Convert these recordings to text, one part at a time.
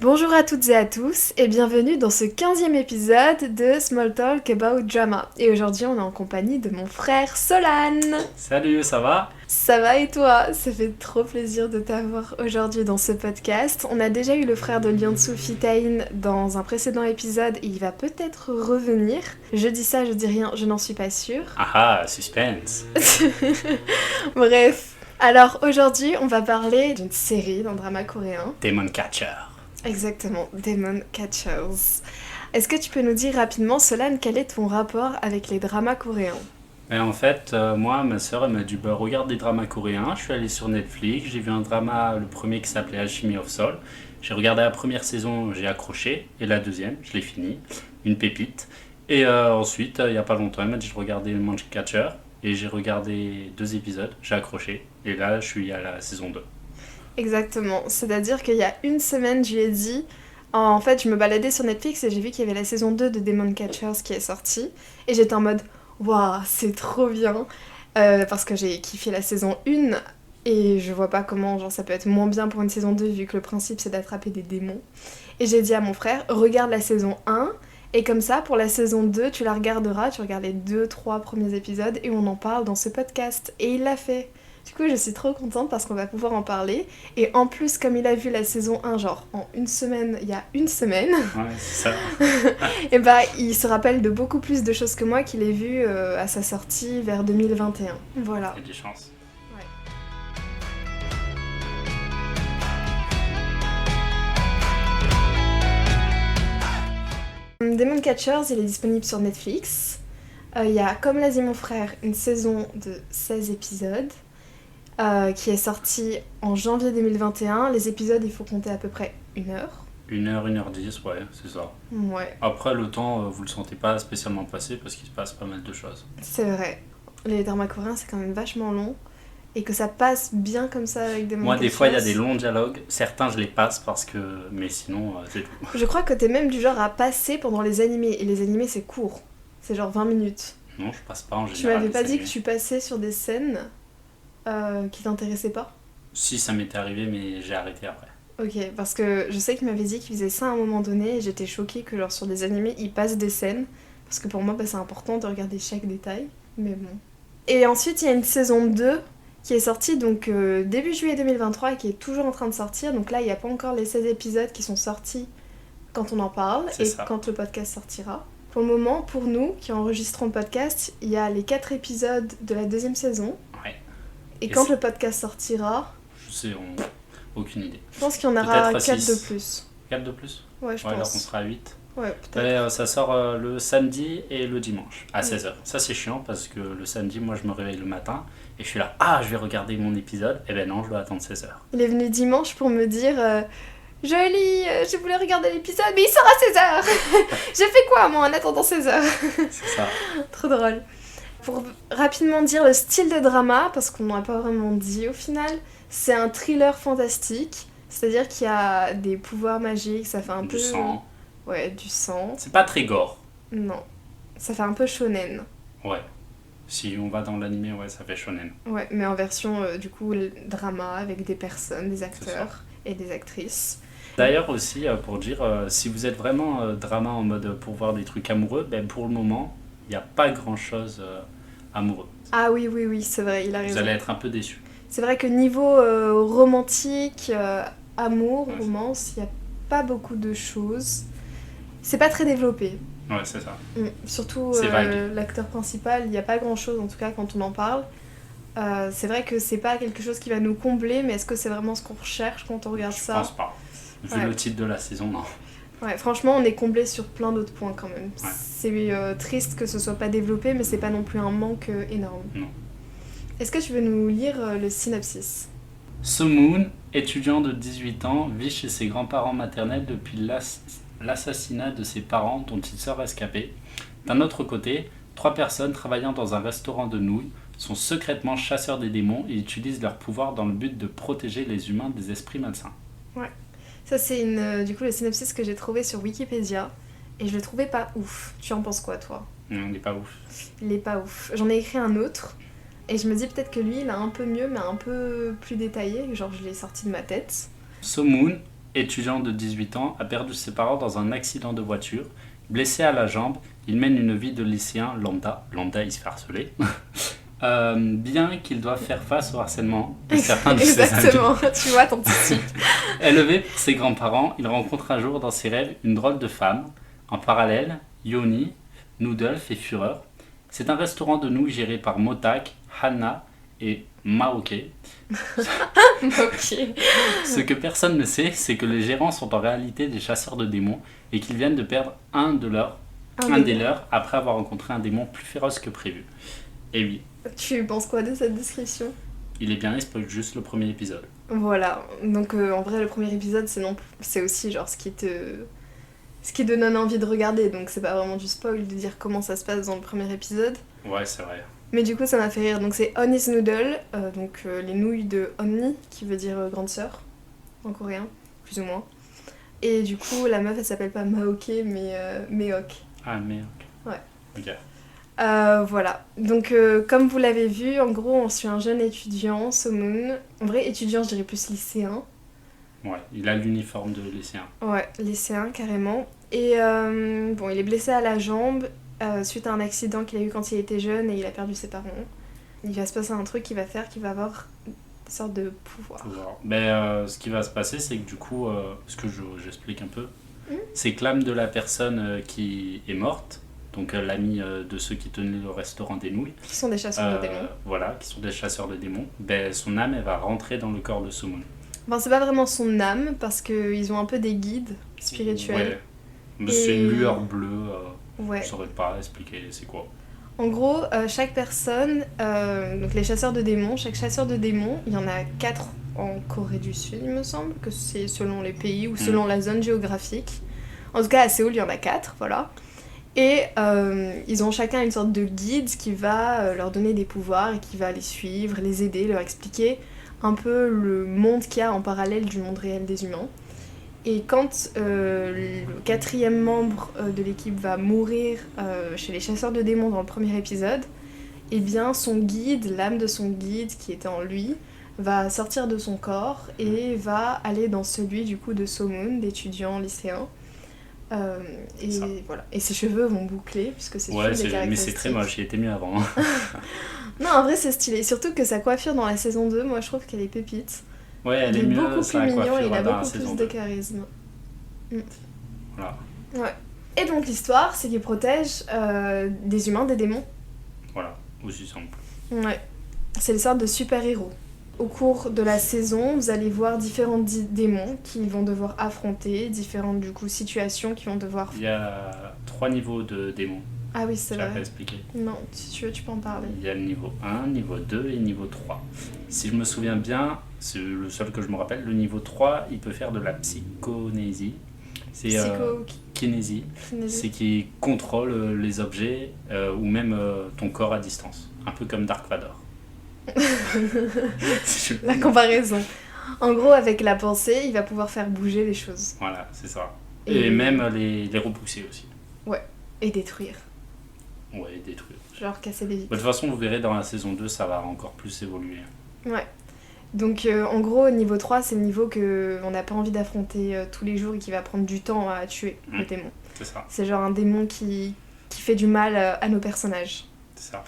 Bonjour à toutes et à tous et bienvenue dans ce 15e épisode de Small Talk About Drama. Et aujourd'hui on est en compagnie de mon frère Solane. Salut, ça va? Ça va et toi? Ça fait trop plaisir de t'avoir aujourd'hui dans ce podcast. On a déjà eu le frère de Liansu Fitain dans un précédent épisode et il va peut-être revenir. Je dis ça, je dis rien, je n'en suis pas sûre. Ah, suspense. Bref. Alors aujourd'hui on va parler d'une série, d'un drama coréen. Demon Catcher. Exactement, Demon Catchers. Est-ce que tu peux nous dire rapidement, Solane, quel est ton rapport avec les dramas coréens? Et en fait, moi, ma soeur, elle m'a dit regarde des dramas coréens. Je suis allé sur Netflix, j'ai vu un drama, le premier qui s'appelait Alchemy of Soul. J'ai regardé la première saison, j'ai accroché, et la deuxième, je l'ai fini, une pépite. Et ensuite, il n'y a pas longtemps, elle m'a dit de regarder Demon Catcher, et j'ai regardé 2 épisodes, j'ai accroché, et là, je suis à la saison 2. Exactement, c'est-à-dire qu'il y a une semaine, je lui ai dit... En fait, je me baladais sur Netflix et j'ai vu qu'il y avait la saison 2 de Demon Catchers qui est sortie. Et j'étais en mode, waouh, c'est trop bien. Parce que j'ai kiffé la saison 1 et je vois pas comment genre, ça peut être moins bien pour une saison 2 vu que le principe c'est d'attraper des démons. Et j'ai dit à mon frère, regarde la saison 1 et comme ça, pour la saison 2, tu la regarderas, tu regardes les 2-3 premiers épisodes et on en parle dans ce podcast. Et il l'a fait. Du coup, je suis trop contente parce qu'on va pouvoir en parler. Et en plus, comme il a vu la saison 1, genre en une semaine, il y a une semaine, Ouais, c'est ça. et bah il se rappelle de beaucoup plus de choses que moi qu'il ait vu à sa sortie vers 2021. Voilà. Il y a des chances. Demon Catchers, il est disponible sur Netflix. Il y a, comme l'a dit mon frère, une saison de 16 épisodes. Qui est sorti en janvier 2021. Les épisodes, il faut compter à peu près 1 heure. 1h, 1h10, ouais, c'est ça. Ouais, Après, le temps, vous le sentez pas spécialement passer parce qu'il se passe pas mal de choses. c'est vrai. Les dramas coréens, c'est quand même vachement long. Et que ça passe bien comme ça avec des Moi, des fois, il y a des longs dialogues. Certains, je les passe parce que. Mais sinon, c'est tout. Je crois que t'es même du genre à passer pendant les animés. Et les animés, c'est court. C'est genre 20 minutes. Non, je passe pas en Tu général. m'avais pas les dit que animés. tu passais sur des scènes qui t'intéressaient pas? Si, ça m'était arrivé, mais j'ai arrêté après. Ok, parce que je sais qu'il m'avait dit qu'il faisait ça à un moment donné et j'étais choquée que genre sur des animés, il passe des scènes. Parce que pour moi, bah, c'est important de regarder chaque détail. Mais bon. Et ensuite, il y a une saison 2 qui est sortie donc début juillet 2023 et qui est toujours en train de sortir. Donc là, il n'y a pas encore les 16 épisodes qui sont sortis quand on en parle C'est et ça. quand le podcast sortira. Pour le moment, pour nous qui enregistrons le podcast, il y a les 4 épisodes de la 2e saison. Ouais. Et Et quand c'est- le podcast sortira, Je sais, aucune idée. je pense qu'il y en aura Peut-être 4 de six. plus. 4 de plus? Ouais, je Ouais, alors on pense. sera à 8. Ouais, peut-être. Ouais, ça sort le samedi et le dimanche à 16h. Ça c'est chiant parce que le samedi, moi je me réveille le matin et je suis là, je vais regarder mon épisode. Et ben non, je dois attendre 16h. Il est venu dimanche pour me dire Jolie, je voulais regarder l'épisode, mais il sort à 16h. J'ai fait quoi moi en attendant 16h? C'est ça. Trop drôle. Pour rapidement dire le style de drama, parce qu'on n'en a pas vraiment dit au final, c'est un thriller fantastique. C'est-à-dire qu'il y a des pouvoirs magiques, ça fait un peu... Du sang. Ouais, du sang. C'est pas très gore. Non. Ça fait un peu shonen. Ouais. Si on va dans l'animé, ouais, ça fait shonen. Ouais, mais en version du coup drama avec des personnes, des ça. acteurs et des actrices. D'ailleurs aussi, pour dire, si vous êtes vraiment drama en mode pour voir des trucs amoureux, ben pour le moment, il n'y a pas grand-chose amoureux. Ah oui, oui, oui, c'est vrai, il a Vous raison. allez être un peu déçus. C'est vrai que niveau romantique, amour, Ouais. romance, il n'y a pas beaucoup de choses. C'est pas très développé. Ouais, c'est ça. Surtout C'est vague. l'acteur principal, il n'y a pas grand chose en tout cas quand on en parle. C'est vrai que c'est pas quelque chose qui va nous combler, mais est-ce que c'est vraiment ce qu'on recherche quand on regarde Je ça? pense pas. Vu Ouais. le titre de la saison, non. Ouais, franchement, on est comblé sur plein d'autres points quand même. Ouais. C'est triste que ce soit pas développé, mais c'est pas non plus un manque énorme. Non. Est-ce que tu veux nous lire le synopsis? So-moon, étudiant de 18 ans, vit chez ses grands-parents maternels depuis l'assassinat de ses parents dont il sort rescapé. D'un autre côté, 3 personnes travaillant dans un restaurant de nouilles sont secrètement chasseurs des démons et utilisent leur pouvoir dans le but de protéger les humains des esprits malsains. Ça, c'est du coup le synopsis que j'ai trouvé sur Wikipédia. Et je le trouvais pas ouf. Tu en penses quoi, toi? On n'est pas ouf. Il est pas ouf. J'en ai écrit un autre. Et je me dis peut-être que lui, il a un peu mieux, mais un peu plus détaillé. Genre, je l'ai sorti de ma tête. So-moon, étudiant de 18 ans, a perdu ses parents dans un accident de voiture. Blessé à la jambe, il mène une vie de lycéen lambda. Lambda, il se fait harceler. Bien qu'il doive faire face au harcèlement de certains de ses amis. Exactement, tu vois, t'anticipes. Élevé par ses grands-parents, il rencontre un jour dans ses rêves une drôle de femme. En parallèle, Yoni, Noodle fait fureur. C'est un restaurant de nouilles géré par Motak, Hana et Maoke. Ok. Ce que personne ne sait, c'est que les gérants sont en réalité des chasseurs de démons et qu'ils viennent de perdre un des leurs après avoir rencontré un démon plus féroce que prévu. Et oui, Tu penses quoi de cette description? il est bien, il spoil juste le premier épisode. Voilà, donc en vrai le premier épisode c'est aussi genre ce qui te donne envie de regarder, donc c'est pas vraiment du spoil de dire comment ça se passe dans le premier épisode. Ouais, c'est vrai. Mais du coup ça m'a fait rire, donc c'est Honey's Noodle, les nouilles de Onni, qui veut dire grande sœur en coréen, plus ou moins. Et du coup la meuf elle s'appelle pas Maoke mais Meok. Ah, merde. Ouais. Ok. Voilà, donc comme vous l'avez vu, en gros on suit un jeune étudiant, Somun, en vrai étudiant je dirais plus lycéen. Ouais, il a l'uniforme de lycéen. Ouais, lycéen carrément. Et bon, il est blessé à la jambe suite à un accident qu'il a eu quand il était jeune et il a perdu ses parents. Il va se passer un truc qui va faire qu'il va avoir des sortes de pouvoirs. Ce qui va se passer, c'est que du coup, j'explique un peu, c'est que l'âme de la personne qui est morte, donc l'ami de ceux qui tenaient le restaurant des nouilles, Qui sont des chasseurs de démons. voilà, qui sont des chasseurs de démons, son âme, elle va rentrer dans le corps de Somun. Enfin, c'est pas vraiment son âme parce qu'ils ont un peu des guides spirituels. Ouais, mais c'est une lueur bleue, Ouais. je saurais pas expliquer c'est quoi. En gros, chaque personne, donc les chasseurs de démons, chaque chasseur de démons, il y en a 4 en Corée du Sud, il me semble, que c'est selon les pays ou selon la zone géographique. En tout cas, à Séoul, il y en a 4, voilà. Et ils ont chacun une sorte de guide qui va leur donner des pouvoirs et qui va les suivre, les aider, leur expliquer un peu le monde qu'il y a en parallèle du monde réel des humains. Et quand le 4e membre de l'équipe va mourir chez les chasseurs de démons dans le premier épisode, eh bien son guide, l'âme de son guide qui était en lui, va sortir de son corps et va aller dans celui du coup de Somun, d'étudiant lycéen. Voilà. Et ses cheveux vont boucler puisque c'est une des caractéristiques. Mais c'est très moche, il était mieux avant. Non, en vrai c'est stylé, surtout que sa coiffure dans la saison 2, moi je trouve qu'elle est pépite. Ouais, elle est Il est mieux, beaucoup plus sa mignon et il a coiffure dans la beaucoup plus saison de 2. charisme. Voilà. Ouais. Et donc l'histoire, c'est qu'il protège des humains des démons. Voilà, aussi simple. Ouais. C'est une sorte de super-héros. Au cours de la saison, vous allez voir différents démons qu'ils vont devoir affronter, différentes du coup situations qu'ils vont devoir... Il y a 3 niveaux de démons. Ah oui, c'est Je l'ai vrai. pas expliqué. Non, si tu veux, tu peux en parler. Il y a le niveau 1, niveau 2 et niveau 3. Si je me souviens bien, c'est le seul que je me rappelle, le niveau 3, il peut faire de la psychonésie. C'est kinésie. C'est qui contrôle les objets ou même ton corps à distance. Un peu comme Dark Vador. La comparaison. En gros, avec la pensée, il va pouvoir faire bouger les choses. Voilà, c'est ça. Et même les repousser aussi. Ouais, et détruire. Ouais, détruire. Genre casser des vitres. De toute façon, vous verrez dans la saison 2, ça va encore plus évoluer. Ouais. Donc en gros, niveau 3, c'est le niveau qu'on n'a pas envie d'affronter tous les jours et qui va prendre du temps à tuer le démon. C'est ça. C'est genre un démon qui fait du mal à nos personnages. C'est ça.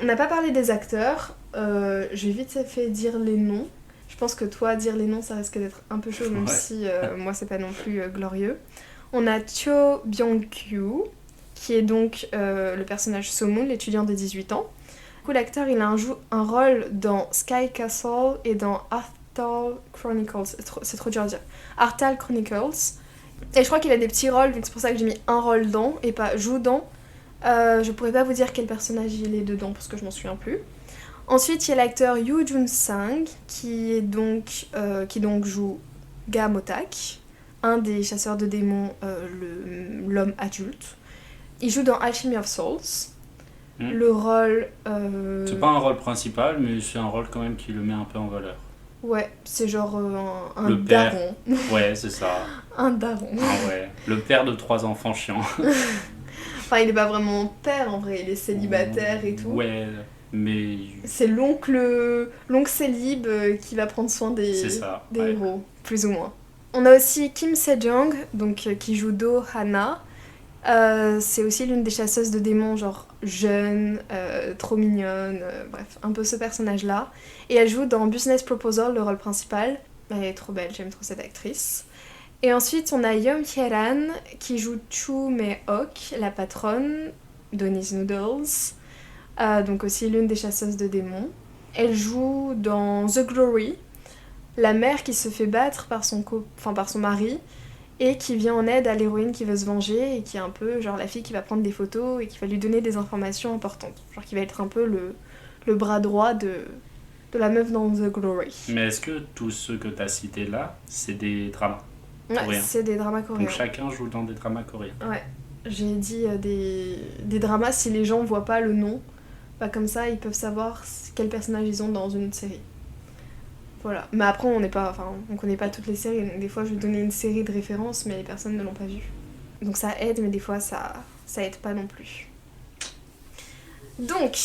On n'a pas parlé des acteurs. Je vais vite fait dire les noms. Je pense que toi, dire les noms, ça risque d'être un peu chaud, même si moi, c'est pas non plus glorieux. On a Cho Byung-kyu, qui est donc le personnage Somun, l'étudiant de 18 ans. Du coup, l'acteur, il a un rôle dans Sky Castle et dans Arthal Chronicles. C'est trop dur à dire. Arthal Chronicles. Et je crois qu'il a des petits rôles, donc c'est pour ça que j'ai mis un rôle dans et pas joue dans. Je pourrais pas vous dire quel personnage il est dedans parce que je m'en souviens plus. Ensuite, il y a l'acteur Yoo Jun-sang qui donc joue Ga Motak, un des chasseurs de démons, l'homme adulte. Il joue dans Alchemy of Souls. Le rôle... C'est pas un rôle principal, mais c'est un rôle quand même qui le met un peu en valeur. Ouais, c'est genre un le père. daron. Ouais, c'est ça. Un daron. Ah ouais, le père de 3 enfants chiants. Enfin, il est pas vraiment père en vrai, il est célibataire et tout. Ouais, mais... C'est l'oncle célib qui va prendre soin des c'est ça, héros, plus ou moins. On a aussi Kim Se-jong, donc, qui joue Do Hana. C'est aussi l'une des chasseuses de démons, genre jeune, trop mignonne, bref, un peu ce personnage-là. Et elle joue dans Business Proposal le rôle principal. Elle est trop belle, j'aime trop cette actrice. Et ensuite, on a Yeom Hye-ran qui joue Choo Me-ok, la patronne d'Oni's Noodles, donc aussi l'une des chasseuses de démons. Elle joue dans The Glory, la mère qui se fait battre par par son mari et qui vient en aide à l'héroïne qui veut se venger et qui est un peu genre la fille qui va prendre des photos et qui va lui donner des informations importantes. Genre qui va être un peu le bras droit de la meuf dans The Glory. Mais est-ce que tous ceux que tu as cités là, c'est des dramas Ouais, coréens? c'est des dramas coréens. Donc chacun joue dans des dramas coréens. Ouais, j'ai dit des dramas si les gens voient pas le nom. Bah comme ça, ils peuvent savoir quel personnage ils ont dans une série. Voilà. Mais après, on connaît pas toutes les séries. Donc des fois, je vais donner une série de référence, mais les personnes ne l'ont pas vue. Donc ça aide, mais des fois, ça aide pas non plus. Donc,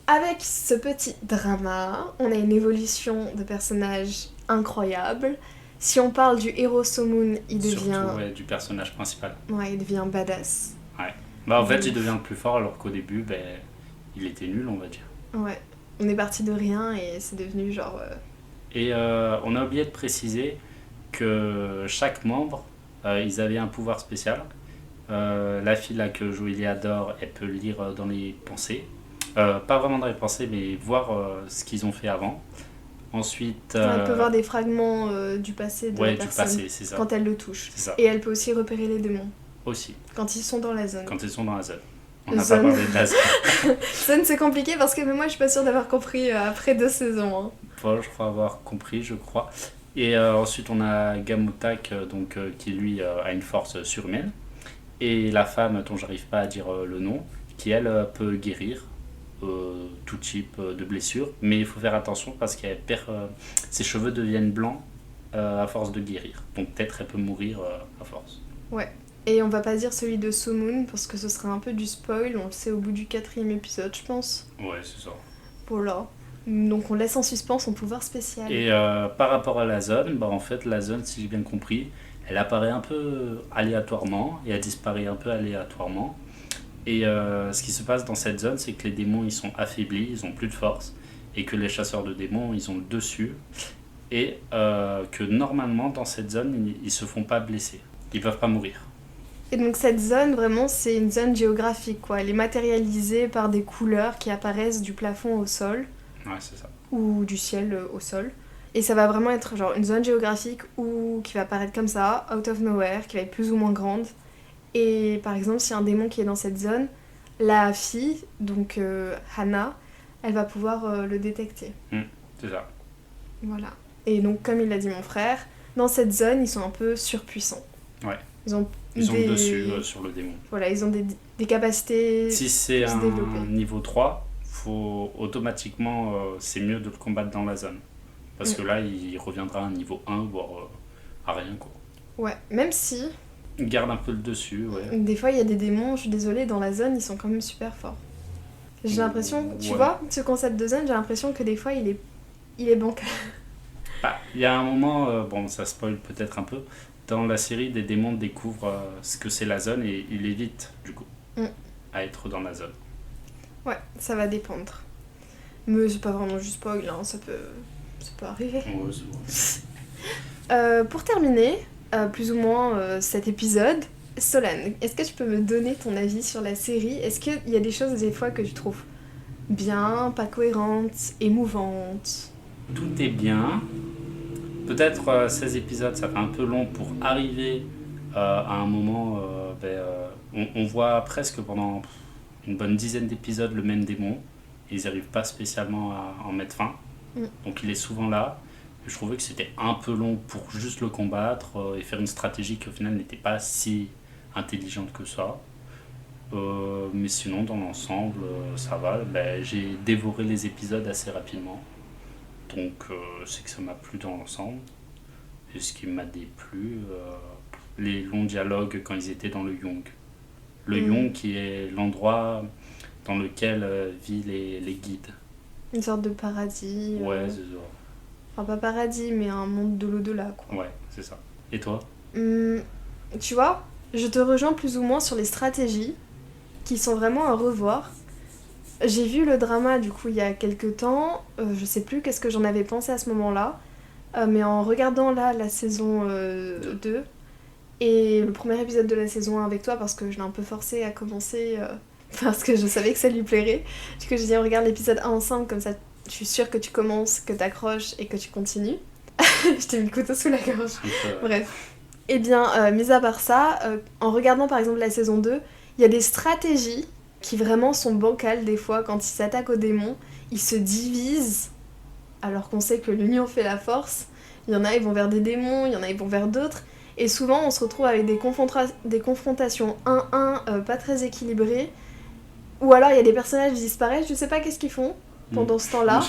avec ce petit drama, on a une évolution de personnage incroyable. Si on parle du héros Somun, il devient... Surtout ouais, du personnage principal. Ouais, il devient badass. Ouais. Bah en fait, il devient le plus fort alors qu'au début, il était nul, on va dire. Ouais. On est parti de rien et c'est devenu genre... Et on a oublié de préciser que chaque membre, ils avaient un pouvoir spécial. La fille là que joue Iliador, elle peut lire dans les pensées. Pas vraiment dans les pensées, mais voir ce qu'ils ont fait avant. Ensuite... Elle peut voir des fragments du passé de la personne du passé, c'est ça. Quand elle le touche. C'est ça. Et elle peut aussi repérer les démons. Aussi. Quand ils sont dans la zone. Quand ils sont dans la zone. On n'a pas parlé de la zone. Zone, c'est compliqué parce que même moi, je suis pas sûre d'avoir compris après 2 saisons. Hein. Bon, je crois avoir compris, je crois. Et ensuite, on a Gamutak, qui lui a une force surhumaine. Et la femme, dont j'arrive pas à dire le nom, qui elle peut guérir tout type de blessure. Mais il faut faire attention parce qu'elle perd. Ses cheveux deviennent blancs à force de guérir. Donc peut-être elle peut mourir à force. Ouais. Et on va pas dire celui de Somun parce que ce serait un peu du spoil. On le sait au bout du 4e épisode, je pense. Ouais, c'est ça. Voilà. Donc on laisse en suspens son pouvoir spécial. Et par rapport à la zone, en fait, la zone, si j'ai bien compris, elle apparaît un peu aléatoirement et elle disparaît un peu aléatoirement. Et ce qui se passe dans cette zone, c'est que les démons, ils sont affaiblis, ils ont plus de force, et que les chasseurs de démons, ils ont le dessus, et que normalement, dans cette zone, ils se font pas blesser. Ils peuvent pas mourir. Et donc cette zone, vraiment, c'est une zone géographique, quoi. Elle est matérialisée par des couleurs qui apparaissent du plafond au sol. Ouais, c'est ça. Ou du ciel au sol. Et ça va vraiment être genre une zone géographique qui va apparaître comme ça, out of nowhere, qui va être plus ou moins grande. Et par exemple, s'il y a un démon qui est dans cette zone, la fille, donc Hana, elle va pouvoir le détecter. C'est ça. Voilà. Et donc, comme il l'a dit mon frère, dans cette zone, ils sont un peu surpuissants. Ouais. Ils ont le dessus sur le démon. Voilà, ils ont des capacités. Si c'est un niveau 3, automatiquement, c'est mieux de le combattre dans la zone. Parce que là, il reviendra à un niveau 1, voire à rien, quoi. Ouais, même si... Il garde un peu le dessus, ouais. Des fois, il y a des démons, je suis désolée, dans la zone, ils sont quand même super forts. J'ai l'impression, tu vois, ce concept de zone, j'ai l'impression que des fois, il est bancal. Il y a un moment, ça spoil peut-être un peu, dans la série, des démons découvrent ce que c'est la zone et ils évitent, du coup, à être dans la zone. Ouais, ça va dépendre. Mais c'est pas vraiment juste spoil, hein, ça peut arriver. Ouais, c'est bon. Pour terminer, plus ou moins cet épisode, Solane, est-ce que tu peux me donner ton avis sur la série ? Est-ce qu'il y a des choses des fois que tu trouves bien, pas cohérentes, émouvantes ? Tout est bien. Peut-être 16 épisodes, ça fait un peu long pour arriver à un moment... on voit presque pendant une bonne dizaine d'épisodes le même démon. Et ils n'arrivent pas spécialement à en mettre fin. Donc il est souvent là. Je trouvais que c'était un peu long pour juste le combattre et faire une stratégie qui au final n'était pas si intelligente que ça. Mais sinon, dans l'ensemble, ça va. J'ai dévoré les épisodes assez rapidement. Donc c'est que ça m'a plu dans l'ensemble. Et ce qui m'a déplu, les longs dialogues quand ils étaient dans le Yong. Le Yong qui est l'endroit dans lequel vivent les guides. Une sorte de paradis. Ouais, c'est ça. Enfin, pas paradis, mais un monde de l'au-delà, quoi. Ouais, c'est ça. Et toi? Tu vois, je te rejoins plus ou moins sur les stratégies qui sont vraiment à revoir. J'ai vu le drama du coup il y a quelques temps, je sais plus qu'est-ce que j'en avais pensé à ce moment-là, mais en regardant là la saison 2 et le premier épisode de la saison 1 avec toi parce que je l'ai un peu forcé à commencer parce que je savais que ça lui plairait. Du coup j'ai dit on regarde l'épisode 1 ensemble comme ça je suis sûre que tu commences, que t'accroches et que tu continues. Je t'ai mis le couteau sous la gorge. Bref. Eh bien, mis à part ça, en regardant par exemple la saison 2, il y a des stratégies qui vraiment sont bancales des fois quand ils s'attaquent aux démons. Ils se divisent alors qu'on sait que l'union fait la force. Il y en a, ils vont vers des démons, il y en a, ils vont vers d'autres. Et souvent, on se retrouve avec des confrontations 1-1 pas très équilibrées. Ou alors, il y a des personnages qui disparaissent, je sais pas qu'est-ce qu'ils font pendant ce temps-là.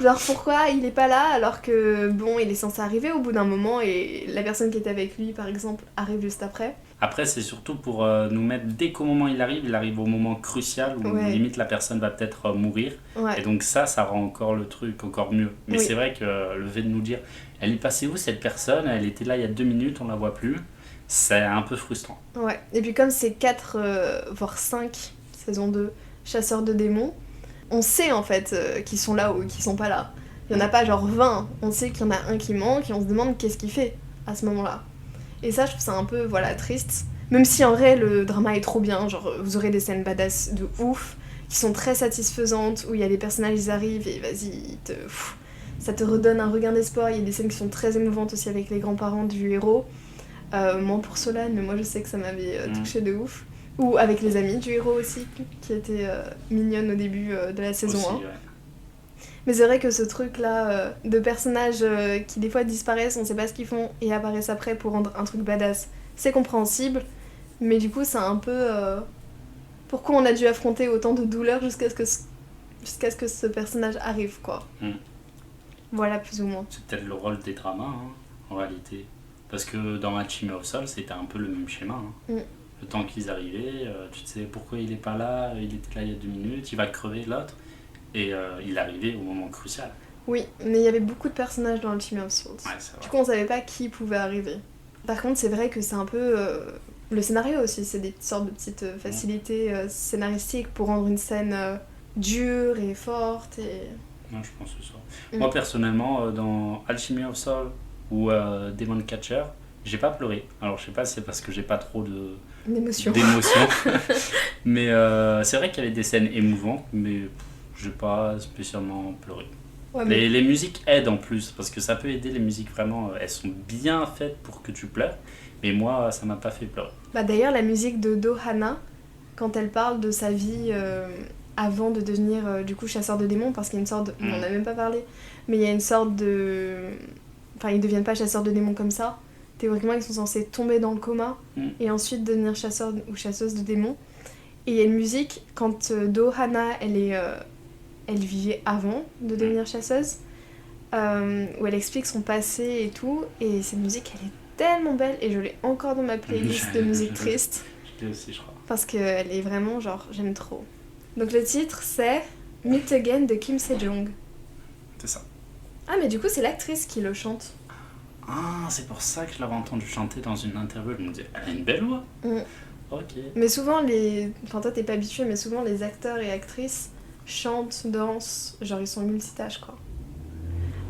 Genre, pourquoi il est pas là alors que, bon, il est censé arriver au bout d'un moment et la personne qui était avec lui, par exemple, arrive juste après. Après, c'est surtout pour nous mettre, dès qu'au moment il arrive au moment crucial où limite la personne va peut-être mourir. Ouais. Et donc ça rend encore le truc encore mieux. Mais c'est vrai que le fait de nous dire, elle est passée où cette personne? Elle était là il y a 2 minutes, on la voit plus. C'est un peu frustrant. Ouais, et puis comme c'est 4, voire 5, saison 2, chasseurs de démons, on sait en fait qui sont là ou qui sont pas là. Il y en a pas genre 20, on sait qu'il y en a un qui manque et on se demande qu'est-ce qu'il fait à ce moment-là. Et ça, je trouve ça un peu, voilà, triste. Même si en vrai, le drama est trop bien, genre vous aurez des scènes badass de ouf, qui sont très satisfaisantes, où il y a des personnages, ils arrivent et vas-y, ça te redonne un regain d'espoir. Il y a des scènes qui sont très émouvantes aussi avec les grands-parents du héros. Moins pour Solane, mais moi je sais que ça m'avait touché de ouf. Ou avec les amis du héros aussi, qui étaient mignonnes au début de la saison aussi, 1. Ouais. Mais c'est vrai que ce truc-là de personnages qui des fois disparaissent, on sait pas ce qu'ils font, et apparaissent après pour rendre un truc badass, c'est compréhensible. Mais du coup, c'est un peu... pourquoi on a dû affronter autant de douleurs jusqu'à ce que ce personnage arrive, quoi. Voilà, plus ou moins. C'est peut-être le rôle des dramas, en réalité. Parce que dans Alchemy of Souls, c'était un peu le même schéma. Le temps qu'ils arrivaient, tu sais pourquoi il est pas là, il était là il y a 2 minutes, il va crever l'autre. Et il arrivait au moment crucial. Oui, mais il y avait beaucoup de personnages dans Alchemy of Souls. Ouais, c'est vrai. Du coup, on savait pas qui pouvait arriver. Par contre, c'est vrai que c'est un peu... le scénario aussi, c'est des sortes de petites facilités scénaristiques pour rendre une scène dure et forte. Et... Non, je pense que c'est ça. Moi, personnellement, dans Alchemy of Souls ou Demon Catcher, j'ai pas pleuré. Alors, je sais pas si c'est parce que j'ai pas trop d'émotions. Mais c'est vrai qu'il y avait des scènes émouvantes, mais j'ai pas spécialement pleuré. Ouais, mais... les musiques aident en plus, parce que ça peut aider, les musiques vraiment, elles sont bien faites pour que tu pleures, mais moi ça m'a pas fait pleurer. Bah d'ailleurs la musique de Dohana, quand elle parle de sa vie avant de devenir du coup chasseur de démons, parce qu'il y a une sorte de... on en a même pas parlé, mais il y a une sorte de... Enfin ils deviennent pas chasseurs de démons comme ça, théoriquement ils sont censés tomber dans le coma, et ensuite devenir chasseur ou chasseuse de démons. Et il y a une musique, quand Dohana elle vivait avant de devenir chasseuse, où elle explique son passé et tout, et cette musique elle est tellement belle, et je l'ai encore dans ma playlist de musique triste. Je l'ai aussi, je crois. Parce qu'elle est vraiment genre, j'aime trop. Donc le titre c'est Meet Again de Kim Sejong. C'est ça. Ah mais du coup c'est l'actrice qui le chante. Ah, c'est pour ça que je l'avais entendu chanter dans une interview, je me disais, elle a une belle voix. Ok. Mais souvent enfin toi t'es pas habitué, mais souvent les acteurs et actrices chantent, dansent, genre ils sont multitâches quoi.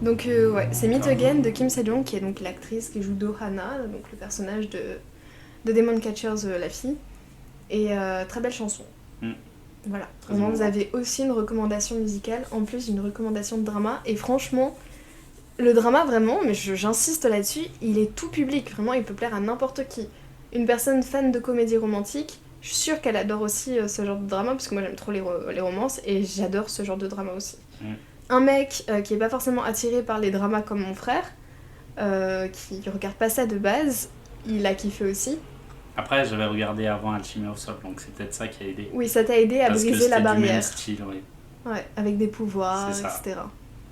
Donc ouais, c'est Meet Again de Kim Sejong qui est donc l'actrice qui joue Dohana, donc le personnage de Demon Catchers, la fille. Et très belle chanson. Voilà. Vraiment, vous avez aussi une recommandation musicale en plus d'une recommandation de drama. Et franchement, le drama vraiment, mais j'insiste là-dessus, il est tout public. Vraiment, il peut plaire à n'importe qui. Une personne fan de comédie romantique, je suis sûre qu'elle adore aussi ce genre de drama, parce que moi j'aime trop les romances et j'adore ce genre de drama aussi. Un mec qui est pas forcément attiré par les dramas comme mon frère, qui regarde pas ça de base, il a kiffé aussi. Après, j'avais regardé avant Alchemy of Souls, donc c'est peut-être ça qui a aidé. Oui, ça t'a aidé à briser la barrière. Du même style, oui. Ouais, avec des pouvoirs, etc.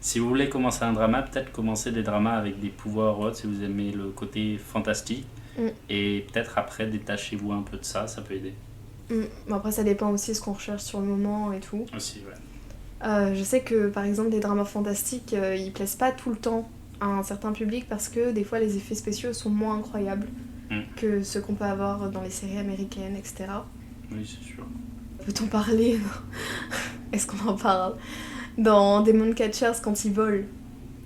Si vous voulez commencer un drama, peut-être commencer des dramas avec des pouvoirs ou autre, si vous aimez le côté fantastique. Et peut-être après, détachez-vous un peu de ça, ça peut aider. Bon, après, ça dépend aussi de ce qu'on recherche sur le moment et tout. Aussi, ouais. Je sais que, par exemple, des dramas fantastiques, ils plaisent pas tout le temps un certain public parce que des fois les effets spéciaux sont moins incroyables que ceux qu'on peut avoir dans les séries américaines, etc. Oui, c'est sûr. Peut-on parler Est-ce qu'on en parle dans Demon Catchers quand ils volent?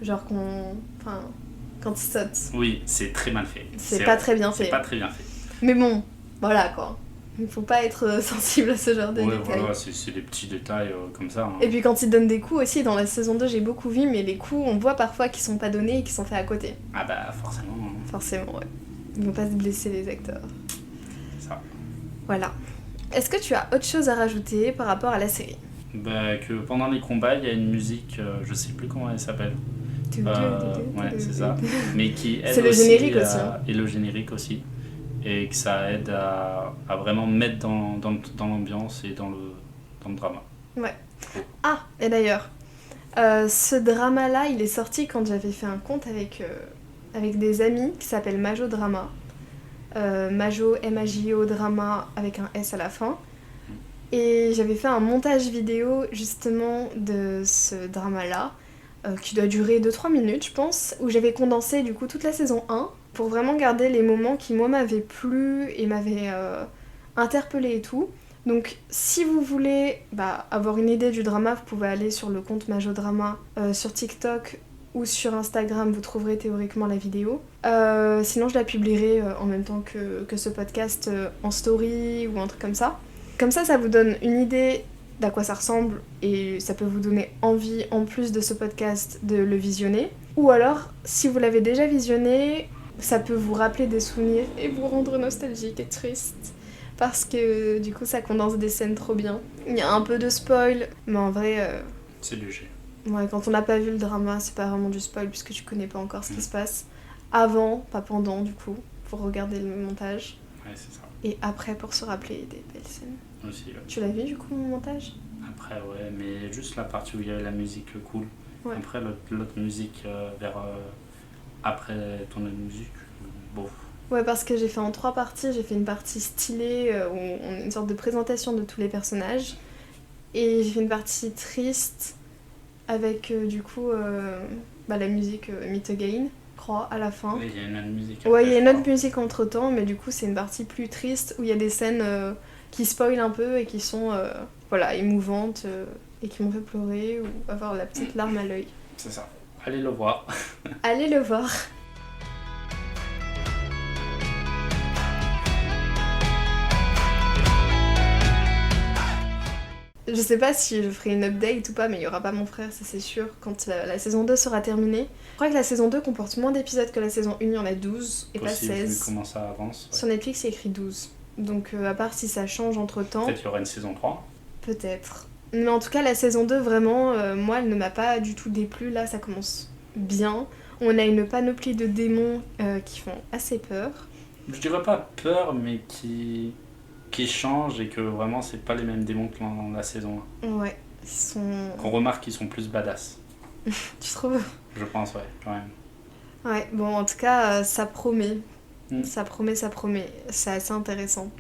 Genre quand ils sautent. Oui, c'est très mal fait. C'est pas très bien fait. C'est pas très bien fait. Mais bon, voilà quoi. Il faut pas être sensible à ce genre de détails. Voilà, c'est des petits détails comme ça. Et puis quand ils donnent des coups aussi, dans la saison 2 j'ai beaucoup vu, mais les coups on voit parfois qu'ils sont pas donnés et qu'ils sont faits à côté. Ah bah forcément. Forcément, ouais. Ils vont pas se blesser les acteurs. C'est ça. Voilà. Est-ce que tu as autre chose à rajouter par rapport à la série? Bah que pendant les combats il y a une musique, je sais plus comment elle s'appelle. Ouais, c'est ça. Mais qui aide c'est le aussi générique aussi. Et le générique aussi. Et que ça aide à vraiment mettre dans l'ambiance et dans le drama. Ouais. Ah, et d'ailleurs, ce drama-là, il est sorti quand j'avais fait un compte avec des amis qui s'appelle Majo Drama. Majo, M-A-J-O Drama avec un S à la fin. Et j'avais fait un montage vidéo justement de ce drama-là, qui doit durer 2-3 minutes, je pense, où j'avais condensé du coup toute la saison 1 pour vraiment garder les moments qui moi m'avaient plu et m'avaient interpellé et tout. Donc si vous voulez avoir une idée du drama, vous pouvez aller sur le compte Majo Drama sur TikTok ou sur Instagram, vous trouverez théoriquement la vidéo. Sinon je la publierai en même temps que ce podcast en story ou un truc comme ça. Comme ça vous donne une idée d'à quoi ça ressemble et ça peut vous donner envie, en plus de ce podcast, de le visionner. Ou alors, si vous l'avez déjà visionné, ça peut vous rappeler des souvenirs et vous rendre nostalgique et triste. Parce que du coup, ça condense des scènes trop bien. Il y a un peu de spoil, mais en vrai... c'est léger. Ouais, quand on n'a pas vu le drama, c'est pas vraiment du spoil puisque tu connais pas encore ce qui se passe. Avant, pas pendant du coup, pour regarder le montage. Ouais, c'est ça. Et après, pour se rappeler des belles scènes. Aussi, ouais. Tu l'as vu du coup, mon montage? Après, ouais, mais juste la partie où il y avait la musique cool. Ouais. Après, l'autre musique après ton autre musique, bon. Ouais, parce que j'ai fait en 3 parties. J'ai fait une partie stylée où on a une sorte de présentation de tous les personnages. Et j'ai fait une partie triste avec du coup la musique Meet Again, je crois, à la fin. Oui, il y a une autre musique. Ouais, il y a une autre musique entre temps, mais du coup, c'est une partie plus triste où il y a des scènes qui spoilent un peu et qui sont émouvantes et qui m'ont fait pleurer ou avoir la petite larme à l'œil. C'est ça. Allez le voir. Allez le voir. Je sais pas si je ferai une update ou pas, mais il y aura pas mon frère, ça c'est sûr, quand la saison 2 sera terminée. Je crois que la saison 2 comporte moins d'épisodes que la saison 1, il y en a 12 et possible, pas 16. Vu comment ça avance. Ouais. Sur Netflix, c'est écrit 12. Donc à part si ça change entre temps. Peut-être qu'il y aura une saison 3. Peut-être. Mais en tout cas, la saison 2, vraiment, moi, elle ne m'a pas du tout déplu. Là, ça commence bien. On a une panoplie de démons qui font assez peur. Je dirais pas peur, mais qui changent et que vraiment, c'est pas les mêmes démons que dans la saison 1. Ouais, ils sont... Qu'on remarque qu'ils sont plus badass. Tu trouves? Je pense, ouais, quand même. Ouais, bon, en tout cas, ça promet. Ça promet. C'est assez intéressant.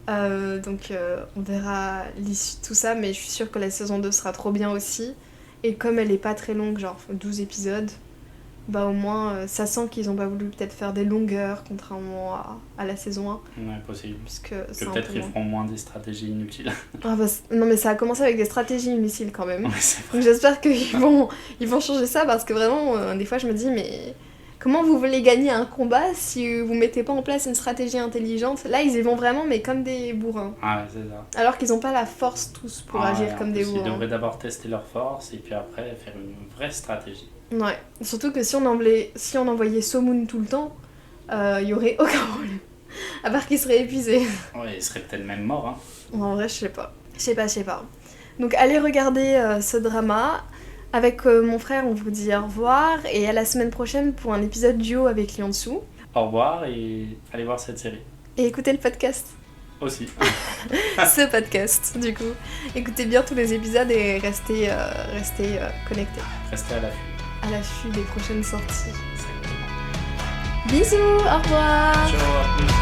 Donc on verra l'issue de tout ça, mais je suis sûre que la saison 2 sera trop bien aussi. Et comme elle est pas très longue, genre 12 épisodes, au moins ça sent qu'ils ont pas voulu peut-être faire des longueurs contrairement à la saison 1. Ouais, possible. Puisque que peut-être ils feront moins des stratégies inutiles. Non mais ça a commencé avec des stratégies inutiles quand même. Ouais, c'est vrai. Donc j'espère qu'ils vont changer ça parce que vraiment des fois je me dis mais... Comment vous voulez gagner un combat si vous mettez pas en place une stratégie intelligente? Là, ils y vont vraiment, mais comme des bourrins. Ah, ouais, c'est ça. Alors qu'ils ont pas la force tous pour agir comme des bourrins. Ils devraient d'abord tester leur force et puis après faire une vraie stratégie. Ouais, surtout que si on envoyait Somun tout le temps, il y aurait aucun problème. À part qu'il serait épuisé. Ouais, il serait peut-être même mort, hein. En vrai, je sais pas. Donc allez regarder ce drama. Avec mon frère, on vous dit au revoir et à la semaine prochaine pour un épisode duo avec Liansu. Au revoir et allez voir cette série. Et écoutez le podcast. Aussi. Ce podcast, du coup. Écoutez bien tous les épisodes et restez connectés. Restez à l'affût. À l'affût des prochaines sorties. Bisous, au revoir. Ciao, à plus.